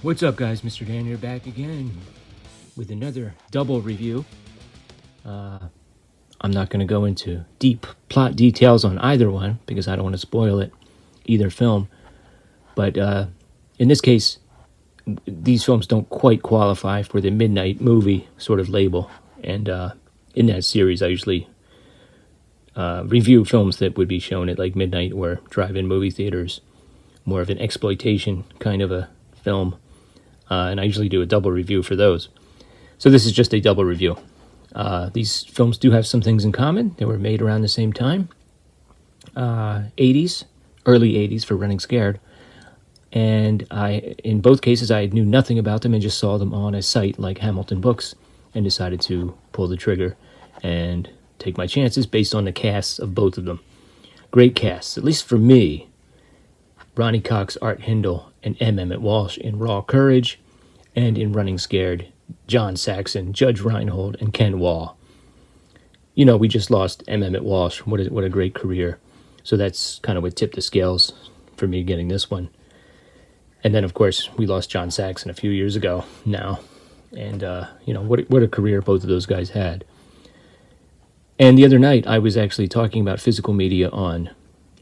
What's up, guys? Mr. Dan here, back again with another double review. I'm not going to go into deep plot details on either one because I don't want to spoil it, either film. But in this case, these films don't quite qualify for the midnight movie sort of label. And in that series, I usually review films that would be shown at like midnight or drive-in movie theaters, more of an exploitation kind of a film. And I usually do a double review for those. So this is just a double review. These films do have some things in common. They were made around the same time. 80s, early 80s for Running Scared. And in both cases, I knew nothing about them and just saw them on a site like Hamilton Books and decided to pull the trigger and take my chances based on the casts of both of them. Great casts, at least for me. Ronny Cox, Art Hindle, and M. Emmett Walsh in Raw Courage, and in Running Scared, John Saxon, Judge Reinhold, and Ken Wahl. You know, we just lost M. Emmett Walsh. What a great career. So that's kind of what tipped the scales for me getting this one. And then, of course, we lost John Saxon a few years ago now. And, what a career both of those guys had. And the other night, I was actually talking about physical media on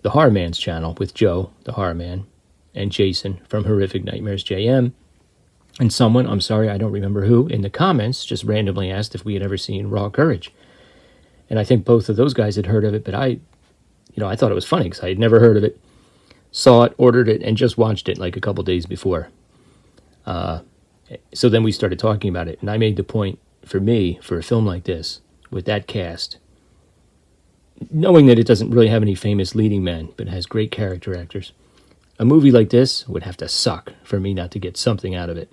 the Horror Man's channel with Joe, the Horror Man, and Jason from Horrific Nightmares JM. And someone, I'm sorry, I don't remember who, in the comments just randomly asked if we had ever seen Raw Courage. And I think both of those guys had heard of it, but I thought it was funny because I had never heard of it. Saw it, ordered it, and just watched it like a couple days before. So then we started talking about it, and I made the point for me, for a film like this, with that cast, knowing that it doesn't really have any famous leading men, but has great character actors, a movie like this would have to suck for me not to get something out of it.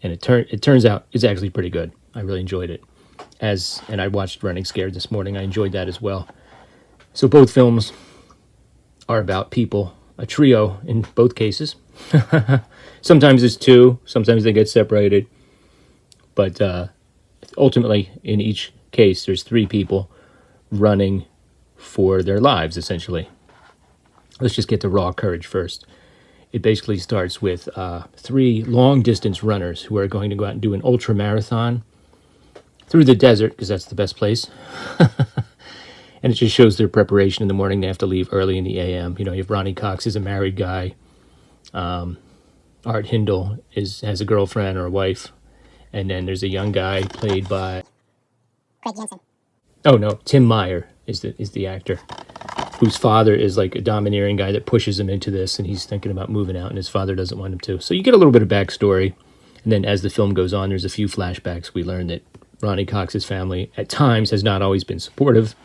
And it turns out it's actually pretty good. I really enjoyed it. And I watched Running Scared this morning. I enjoyed that as well. So both films are about people, a trio in both cases. Sometimes it's two, sometimes they get separated. But ultimately, in each case, there's three people running for their lives, essentially. Let's just get to Raw Courage first. It basically starts with three long-distance runners who are going to go out and do an ultra marathon through the desert, because that's the best place. And it just shows their preparation in the morning. They have to leave early in the a.m. You have Ronny Cox is a married guy. Art Hindle has a girlfriend or a wife. And then there's a young guy played by Craig Jensen. Oh no, Tim Meyer is the actor, whose father is like a domineering guy that pushes him into this, and he's thinking about moving out, and his father doesn't want him to. So you get a little bit of backstory, and then as the film goes on, there's a few flashbacks. We learn that Ronny Cox's family, at times, has not always been supportive,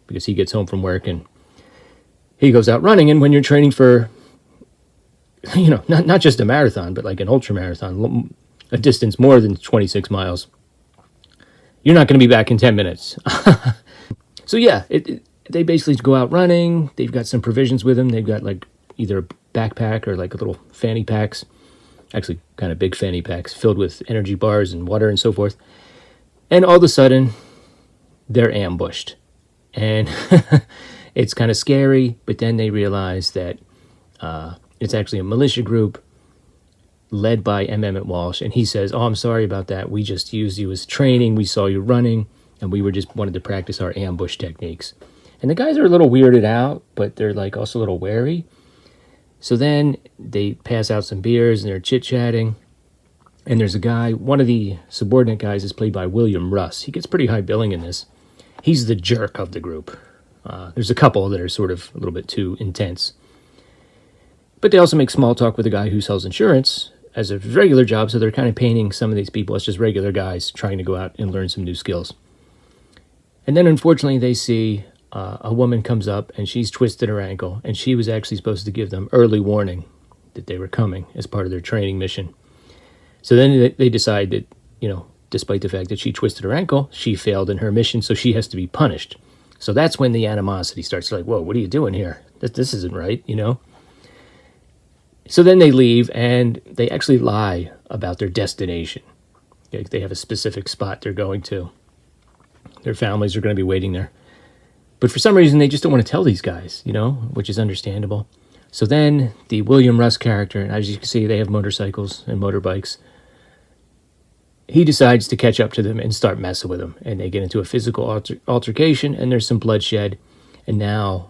because he gets home from work, and he goes out running, and when you're training for, not just a marathon, but like an ultra marathon, a distance more than 26 miles, you're not going to be back in 10 minutes. So yeah, they basically go out running. They've got some provisions with them. They've got like either a backpack or like a little fanny packs, actually kind of big fanny packs filled with energy bars and water and so forth. And all of a sudden, they're ambushed. And it's kind of scary, but then they realize that it's actually a militia group led by M. Emmett Walsh, and he says, "Oh, I'm sorry about that. We just used you as training. We saw you running, and we just wanted to practice our ambush techniques." And the guys are a little weirded out, but they're like also a little wary. So then they pass out some beers, and they're chit-chatting, and there's a guy, one of the subordinate guys is played by William Russ. He gets pretty high billing in this. He's the jerk of the group. There's a couple that are sort of a little bit too intense. But they also make small talk with a guy who sells insurance as a regular job, so they're kind of painting some of these people as just regular guys trying to go out and learn some new skills. And then, unfortunately, they see a woman comes up, and she's twisted her ankle, and she was actually supposed to give them early warning that they were coming as part of their training mission. So then they decide that, despite the fact that she twisted her ankle, she failed in her mission, so she has to be punished. So that's when the animosity starts. Like, whoa, what are you doing here? This isn't right, So then they leave, and they actually lie about their destination. They have a specific spot they're going to. Their families are going to be waiting there. But for some reason, they just don't want to tell these guys, which is understandable. So then the William Russ character, and as you can see, they have motorcycles and motorbikes. He decides to catch up to them and start messing with them. And they get into a physical altercation, and there's some bloodshed. And now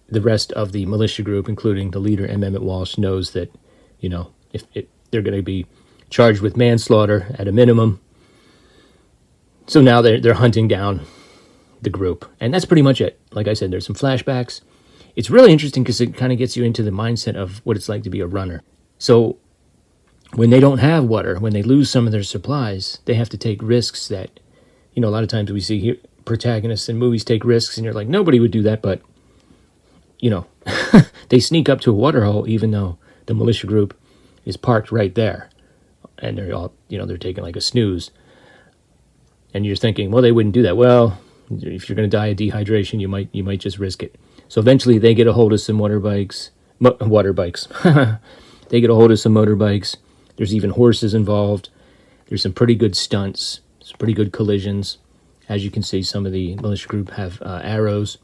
the rest of the militia group, including the leader, M. Emmett Walsh, knows that, if they're going to be charged with manslaughter at a minimum. So now they're hunting down the group. And that's pretty much it. Like I said, there's some flashbacks. It's really interesting because it kind of gets you into the mindset of what it's like to be a runner. So when they don't have water, when they lose some of their supplies, they have to take risks that, a lot of times we see here, protagonists in movies take risks, and you're like, nobody would do that, but, they sneak up to a water hole even though the militia group is parked right there. And they're all, they're taking like a snooze. And you're thinking, well, they wouldn't do that. Well, if you're going to die of dehydration, you might just risk it. So eventually they get a hold of some water bikes. They get a hold of some motorbikes. There's even horses involved. There's some pretty good stunts, some pretty good collisions. As you can see, some of the militia group have arrows,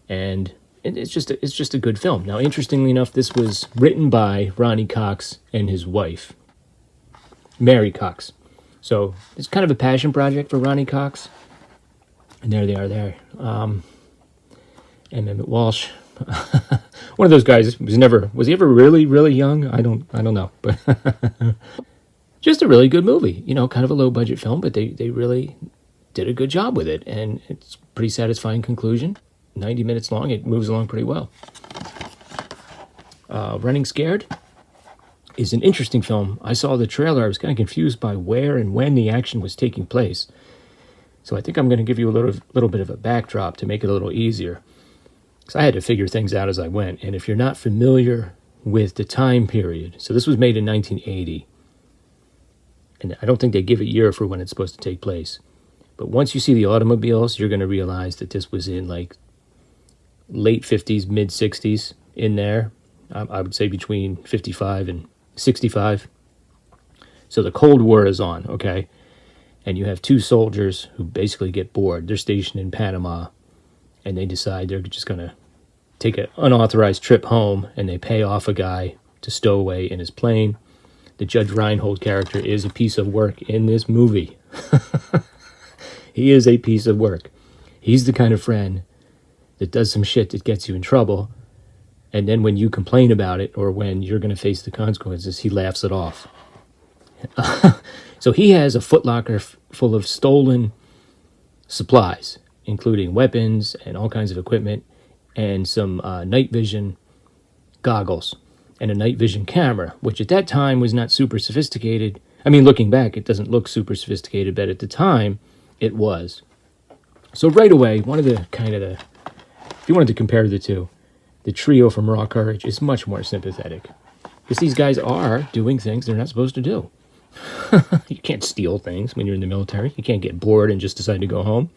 and it's just a good film. Now, interestingly enough, this was written by Ronny Cox and his wife, Mary Cox. So it's kind of a passion project for Ronny Cox. And there they are there. M. Emmett Walsh. One of those guys was he ever really, really young? I don't know. But just a really good movie. Kind of a low budget film, but they really did a good job with it. And it's a pretty satisfying conclusion. 90 minutes long. It moves along pretty well. Running Scared is an interesting film. I saw the trailer. I was kind of confused by where and when the action was taking place. So I think I'm going to give you a little bit of a backdrop to make it a little easier. Because I had to figure things out as I went. And if you're not familiar with the time period, so this was made in 1980. And I don't think they give a year for when it's supposed to take place. But once you see the automobiles, you're going to realize that this was in like late 50s, mid 60s in there. I would say between 55 and 65. So the Cold War is on, okay? And you have two soldiers who basically get bored. They're stationed in Panama. And they decide they're just going to take an unauthorized trip home, and they pay off a guy to stow away in his plane. The Judge Reinhold character is a piece of work in this movie. He is a piece of work. He's the kind of friend that does some shit that gets you in trouble, and then when you complain about it or when you're going to face the consequences, he laughs it off. So he has a footlocker full of stolen supplies, including weapons and all kinds of equipment, and some night vision goggles, and a night vision camera, which at that time was not super sophisticated. I mean, looking back, it doesn't look super sophisticated, but at the time, it was. So right away, if you wanted to compare the two, the trio from Raw Courage is much more sympathetic. Because these guys are doing things they're not supposed to do. You can't steal things when you're in the military. You can't get bored and just decide to go home.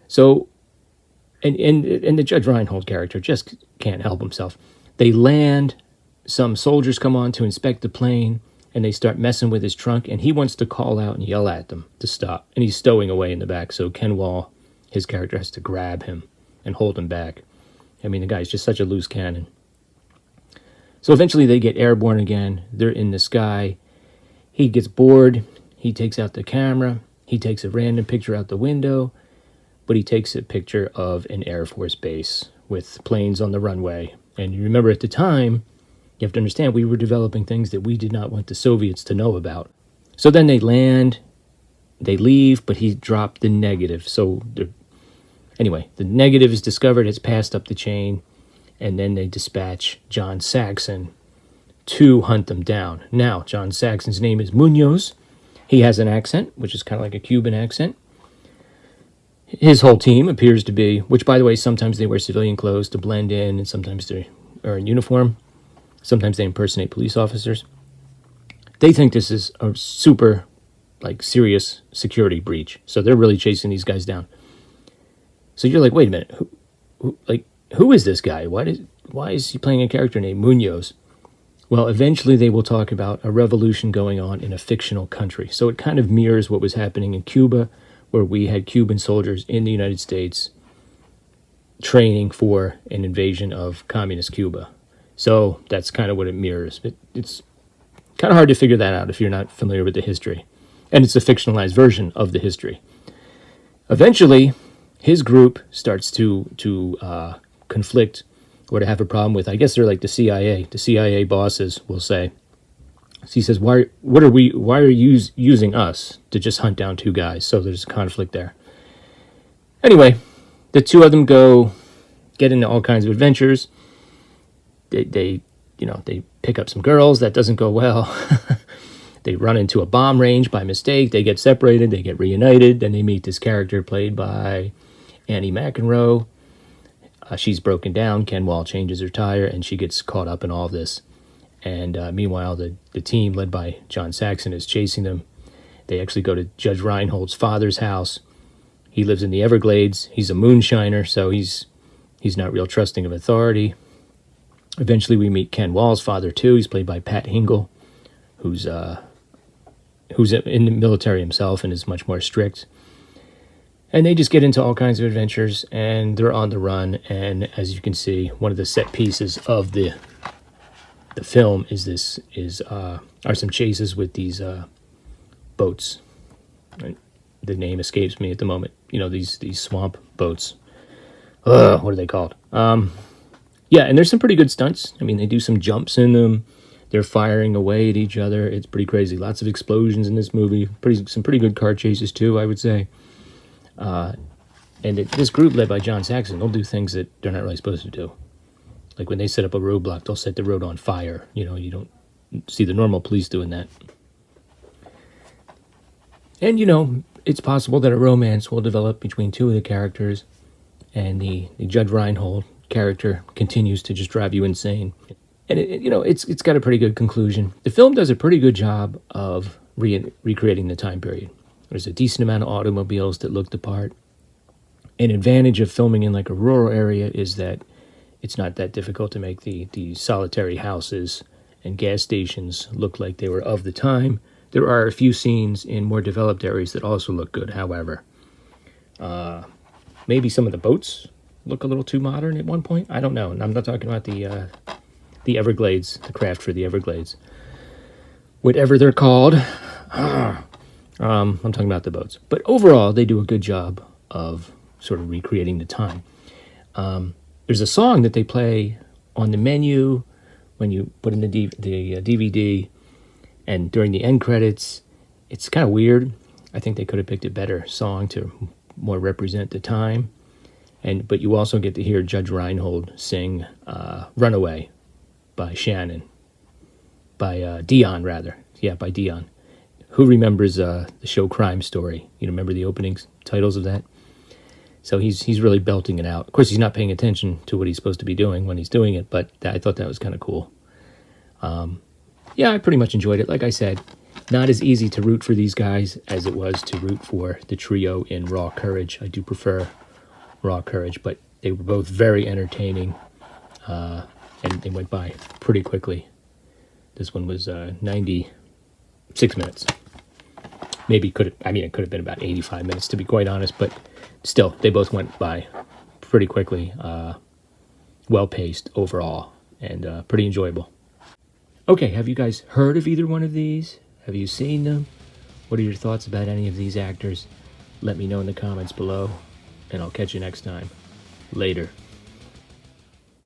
So, and the Judge Reinhold character just can't help himself. They land, some soldiers come on to inspect the plane, and they start messing with his trunk, and he wants to call out and yell at them to stop. And he's stowing away in the back, so Ken Wall, his character, has to grab him and hold him back. I mean, the guy's just such a loose cannon. So eventually they get airborne again. They're in the sky. He gets bored. He takes out the camera. He takes a random picture out the window, but he takes a picture of an Air Force base with planes on the runway. And you remember at the time, you have to understand, we were developing things that we did not want the Soviets to know about. So then they land, they leave, but he dropped the negative. So anyway, the negative is discovered, it's passed up the chain, and then they dispatch John Saxon to hunt them down. Now, John Saxon's name is Munoz. He has an accent, which is kind of like a Cuban accent. His whole team appears to be, which, by the way, sometimes they wear civilian clothes to blend in, and sometimes they are in uniform. Sometimes they impersonate police officers. They think this is a super, serious security breach. So they're really chasing these guys down. So you're like, wait a minute, who is this guy? Why is he playing a character named Munoz? Well, eventually they will talk about a revolution going on in a fictional country. So it kind of mirrors what was happening in Cuba, where we had Cuban soldiers in the United States training for an invasion of communist Cuba. So that's kind of what it mirrors. It's kind of hard to figure that out if you're not familiar with the history. And it's a fictionalized version of the history. Eventually, his group starts to conflict or to have a problem with, I guess they're like the CIA. The CIA bosses will say, so he says, why are you using us to just hunt down two guys? So there's a conflict there. Anyway, the two of them get into all kinds of adventures. They pick up some girls. That doesn't go well. They run into a bomb range by mistake. They get separated. They get reunited. Then they meet this character played by Annie McEnroe. She's broken down. Ken Wall changes her tire, and she gets caught up in all of this. And meanwhile, the team led by John Saxon is chasing them. They actually go to Judge Reinhold's father's house. He lives in the Everglades. He's a moonshiner, so he's not real trusting of authority. Eventually, we meet Ken Wall's father, too. He's played by Pat Hingle, who's in the military himself and is much more strict. And they just get into all kinds of adventures, and they're on the run. And as you can see, one of the set pieces of the film are some chases with these boats. Right? The name escapes me at the moment. These swamp boats. What are they called? Yeah, and there's some pretty good stunts. I mean, they do some jumps in them. They're firing away at each other. It's pretty crazy. Lots of explosions in this movie. Some pretty good car chases too, I would say. And this group led by John Saxon, they'll do things that they're not really supposed to do. Like when they set up a roadblock, they'll set the road on fire. You don't see the normal police doing that. And, it's possible that a romance will develop between two of the characters, and the Judge Reinhold character continues to just drive you insane. And, it's got a pretty good conclusion. The film does a pretty good job of recreating the time period. There's a decent amount of automobiles that look the part. An advantage of filming in like a rural area is that it's not that difficult to make the solitary houses and gas stations look like they were of the time. There are a few scenes in more developed areas that also look good, however. Maybe some of the boats look a little too modern at one point. I don't know. And I'm not talking about the Everglades, the craft for the Everglades. Whatever they're called. I'm talking about the boats. But overall, they do a good job of sort of recreating the time. There's a song that they play on the menu when you put in the DVD, and during the end credits. It's kind of weird. I think they could have picked a better song to more represent the time. But you also get to hear Judge Reinhold sing Runaway by Shannon. By Dion, rather. Yeah, by Dion. Who remembers the show Crime Story? You remember the opening titles of that? So he's really belting it out. Of course, he's not paying attention to what he's supposed to be doing when he's doing it, but I thought that was kind of cool. Yeah, I pretty much enjoyed it. Like I said, not as easy to root for these guys as it was to root for the trio in Raw Courage. I do prefer Raw Courage, but they were both very entertaining, and they went by pretty quickly. This one was 96 minutes. Maybe it could have been about 85 minutes to be quite honest, but still, they both went by pretty quickly, well-paced overall, and pretty enjoyable. Okay, have you guys heard of either one of these? Have you seen them? What are your thoughts about any of these actors? Let me know in the comments below, and I'll catch you next time. Later.